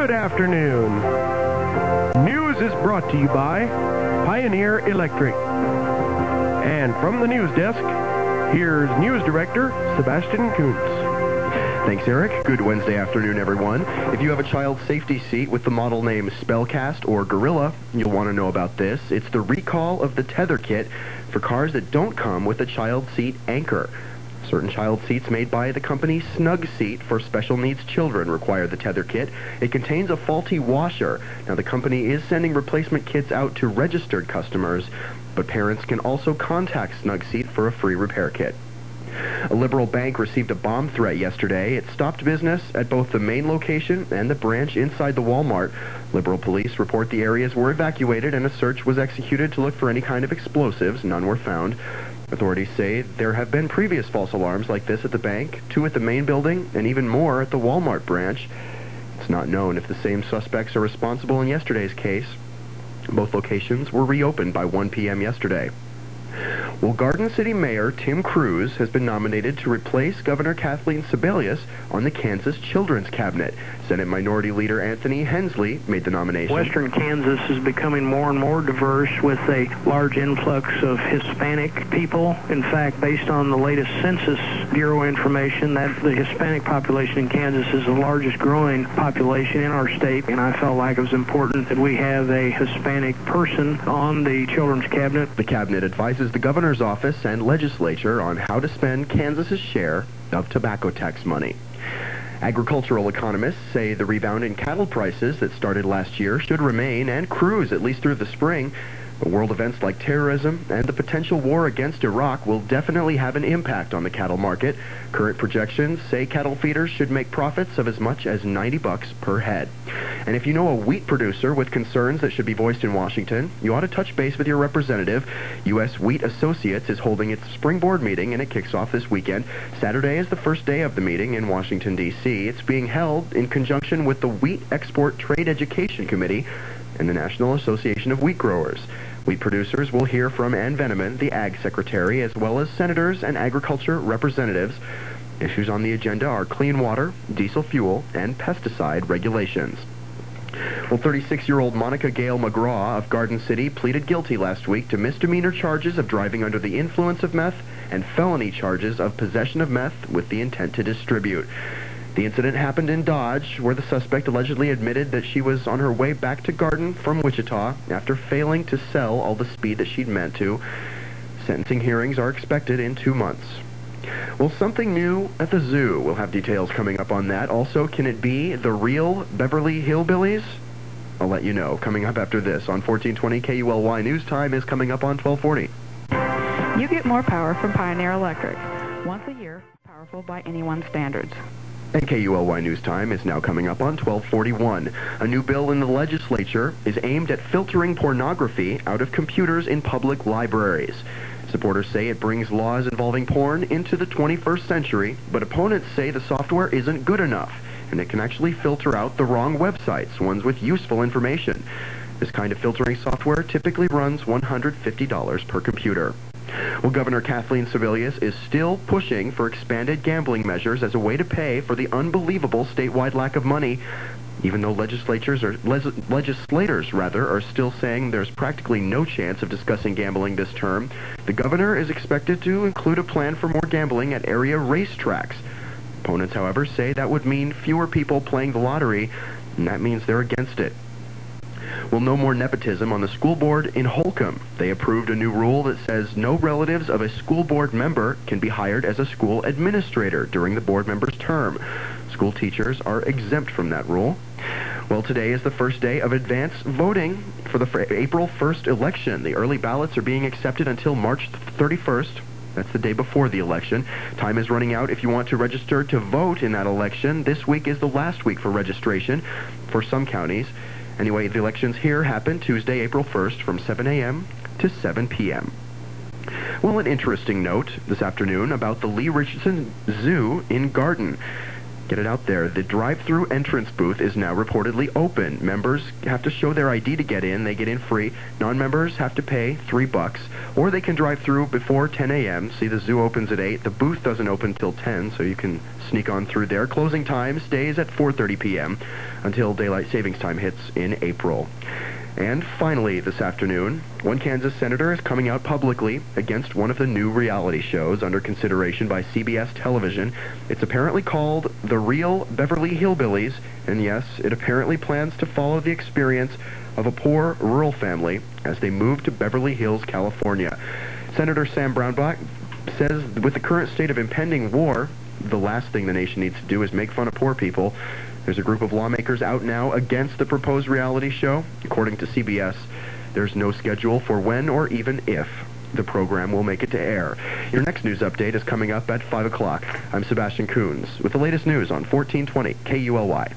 Good afternoon. News is brought to you by Pioneer Electric. And from the news desk, here's News Director Sebastian Kuntz. Thanks, Eric. Good Wednesday afternoon, everyone. If you have a child safety seat with the model name Spellcast or Gorilla, you'll want to know about this. It's the recall of the tether kit for cars that don't come with a child seat anchor. Certain child seats made by the company Snug Seat for special needs children require the tether kit. It contains a faulty washer. Now, the company is sending replacement kits out to registered customers, but parents can also contact Snug Seat for a free repair kit. A liberal bank received a bomb threat yesterday. It stopped business at both the main location and the branch inside the Walmart. Liberal police report the areas were evacuated and a search was executed to look for any kind of explosives. None were found. Authorities say there have been previous false alarms like this at the bank, 2 at the main building, and even more at the Walmart branch. It's not known if the same suspects are responsible in yesterday's case. Both locations were reopened by 1 p.m. yesterday. Well, Garden City Mayor Tim Cruz has been nominated to replace Governor Kathleen Sebelius on the Kansas Children's Cabinet. Senate Minority Leader Anthony Hensley made the nomination. Western Kansas is becoming more and more diverse with a large influx of Hispanic people. In fact, based on the latest Census Bureau information, that the Hispanic population in Kansas is the largest growing population in our state, and I felt like it was important that we have a Hispanic person on the Children's Cabinet. The Cabinet advises the governor's office and legislature on how to spend Kansas's share of tobacco tax money. Agricultural economists say the rebound in cattle prices that started last year should remain and cruise at least through the spring. But world events like terrorism and the potential war against Iraq will definitely have an impact on the cattle market. Current projections say cattle feeders should make profits of as much as $90 per head. And if you know a wheat producer with concerns that should be voiced in Washington, you ought to touch base with your representative. U.S. Wheat Associates is holding its spring board meeting, and it kicks off this weekend. Saturday is the first day of the meeting in Washington, D.C. It's being held in conjunction with the Wheat Export Trade Education Committee and the National Association of Wheat Growers. Wheat producers will hear from Ann Veneman, the Ag Secretary, as well as senators and agriculture representatives. Issues on the agenda are clean water, diesel fuel, and pesticide regulations. Well, 36-year-old Monica Gail McGraw of Garden City pleaded guilty last week to misdemeanor charges of driving under the influence of meth and felony charges of possession of meth with the intent to distribute. The incident happened in Dodge, where the suspect allegedly admitted that she was on her way back to Garden from Wichita after failing to sell all the speed that she'd meant to. Sentencing hearings are expected in 2 months. Well, something new at the zoo. We'll have details coming up on that. Also, can it be the real Beverly Hillbillies? I'll let you know. Coming up after this on 1420 KULY. News Time is coming up on 1240. You get more power from Pioneer Electric. Once a year, powerful by anyone's standards. And KULY News Time is now coming up on 1241. A new bill in the legislature is aimed at filtering pornography out of computers in public libraries. Supporters say it brings laws involving porn into the 21st century, but opponents say the software isn't good enough, and it can actually filter out the wrong websites, ones with useful information. This kind of filtering software typically runs $150 per computer. Well, Governor Kathleen Sebelius is still pushing for expanded gambling measures as a way to pay for the unbelievable statewide lack of money, even though legislators are still saying there's practically no chance of discussing gambling this term. The governor is expected to include a plan for more gambling at area racetracks. Opponents, however, say that would mean fewer people playing the lottery, and that means they're against it. Well, no more nepotism on the school board in Holcomb. They approved a new rule that says no relatives of a school board member can be hired as a school administrator during the board member's term. School teachers are exempt from that rule. Well, today is the first day of advance voting for the April 1st election. The early ballots are being accepted until March 31st. That's the day before the election. Time is running out if you want to register to vote in that election. This week is the last week for registration for some counties. Anyway, the elections here happen Tuesday, April 1st from 7 a.m. to 7 p.m. Well, an interesting note this afternoon about the Lee Richardson Zoo in Garden. Get it out there. The drive-through entrance booth is now reportedly open. Members have to show their ID to get in. They get in free. Non-members have to pay $3, or they can drive through before 10 a.m. See, the zoo opens at 8. The booth doesn't open till 10, so you can sneak on through there. Closing time stays at 4:30 p.m. until daylight savings time hits in April. And finally, this afternoon, one Kansas senator is coming out publicly against one of the new reality shows under consideration by cBas television. It's apparently called The Real Beverly Hillbillies, and yes, it apparently plans to follow the experience of a poor rural family as they move to Beverly Hills, California. Senator Sam Brownback says with the current state of impending war, the last thing the nation needs to do is make fun of poor people. There's a group of lawmakers out now against the proposed reality show. According to cBas, there's no schedule for when or even if the program will make it to air. Your next news update is coming up at 5 o'clock. I'm Sebastian Coons with the latest news on 1420 KULY.